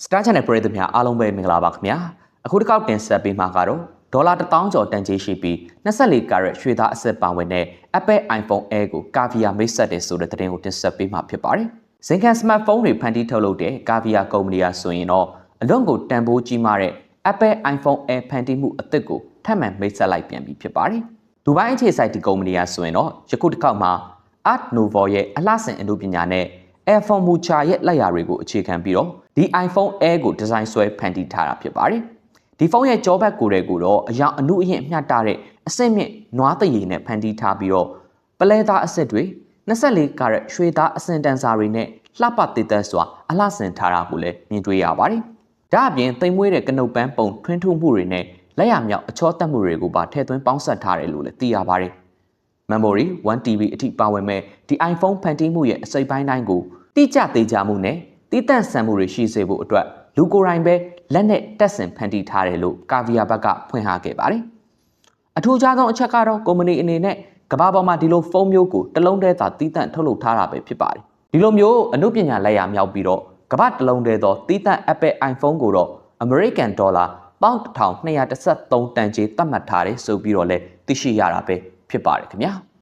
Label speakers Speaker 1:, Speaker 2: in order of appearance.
Speaker 1: Star Channel ပရိသတ်များအားလုံးပဲမင်္ဂလာပါခင်ဗျာအခုတစ်ခေါက်တင်ဆက်ပေးမှာကတော့ဒေါ်လာ1000ကျော်တန်ကြေးရှိပြီး24 carat ရွှေသားအစစ်ပါဝင်တဲ့ Apple iPhone Air ကို Cavia မိတ်ဆက်တယ်ဆိုတဲ့သတင်းကိုတင်ဆက်ပေးမှာဖြစ်ပါတယ်ဇင်ခံ smartphone တွေဖန်တီးထုတ်လုပ်တဲ့ Cavia ကုမ္ပဏီကဆိုရင်တော့အလွန်ကိုတန်ဖိုးကြီးမားတဲ့ Apple iPhone Air ဖန်တီးမှုအသစ်ကိုထပ်မံမိတ်ဆက်လိုက်ပြန်ပြီဖြစ်ပါတယ်ဒူဘိုင်းအခြေစိုက်ဒီကုမ္ပဏီကဆိုရင်တော့ယခုတစ်ခေါက်မှာ Art Nouveau ရဲ့အလှဆင်အမှုပညာနဲ့ Airphone Mucha ရဲ့လက်ရာတွေကိုအခြေခံပြီးတော့ဒီ iPhone Air ကိုဒီဇိုင်းဆွဲဖန်တီးထားတာဖြစ်ပါတယ်။ဒီဖုန်းရဲ့ကြောဘက်ကိုယ်တွေကိုတော့အယောင်အနုအယင်အမျှတတဲ့အဆင့်မြင့်နွားသရည်နဲ့ဖန်တီးထားပြီးတော့ပလဲသားအစစ်တွေ24 carat ရွှေသားအစင်တန်စာတွေနဲ့လှပတည်သက်စွာအလှဆင်ထားတာကိုလည်းမြင်တွေ့ရပါတယ်။ဒါအပြင်သိမ်မွေးတဲ့ကနုတ်ပန်းပုံထွင်းထုမှုတွေနဲ့လက်ရမြောက်အချောတက်မှုတွေကိုပါထည့်သွင်းပေါင်းစပ်ထားတယ်လို့လည်းသိရပါတယ်။ Memory 1TB အထိပါဝင်မဲ့ဒီ iPhone ဖန်တီးမှုရဲ့အစိပ်ပိုင်းတိုင်းကိုတိကျသေးကြမှုနဲ့တိတန့်ဆန်မှုတွေရှိစေဖို့အတွက်လူကိုယ်တိုင်ပဲလက်နဲ့တက်ဆင်ဖန်တီးထားတယ်လို့ Cavia ဘက်ကဖွင့်ဟခဲ့ပါတယ်။အထူးခြားဆုံးအချက်ကတော့ကုမ္ပဏီအနေနဲ့ကမ္ဘာပေါ်မှာဒီလိုဖုန်းမျိုးကိုတစ်လုံးတည်းသာတိတန့်ထုတ်လုပ်ထားတာပဲဖြစ်ပါတယ်။ဒီလိုမျိုးအမှုပညာလက်ရာမြောက်ပြီးတော့ကမ္ဘာတစ်လုံးတည်းသောတိတန့် Apple iPhone ကိုတော့ American Dollar 1213တန်ကြေးသတ်မှတ်ထားတယ်ဆိုပြီးတော့လည်းသိရှိရတာပဲဖြစ်ပါတယ်ခင်ဗျာ။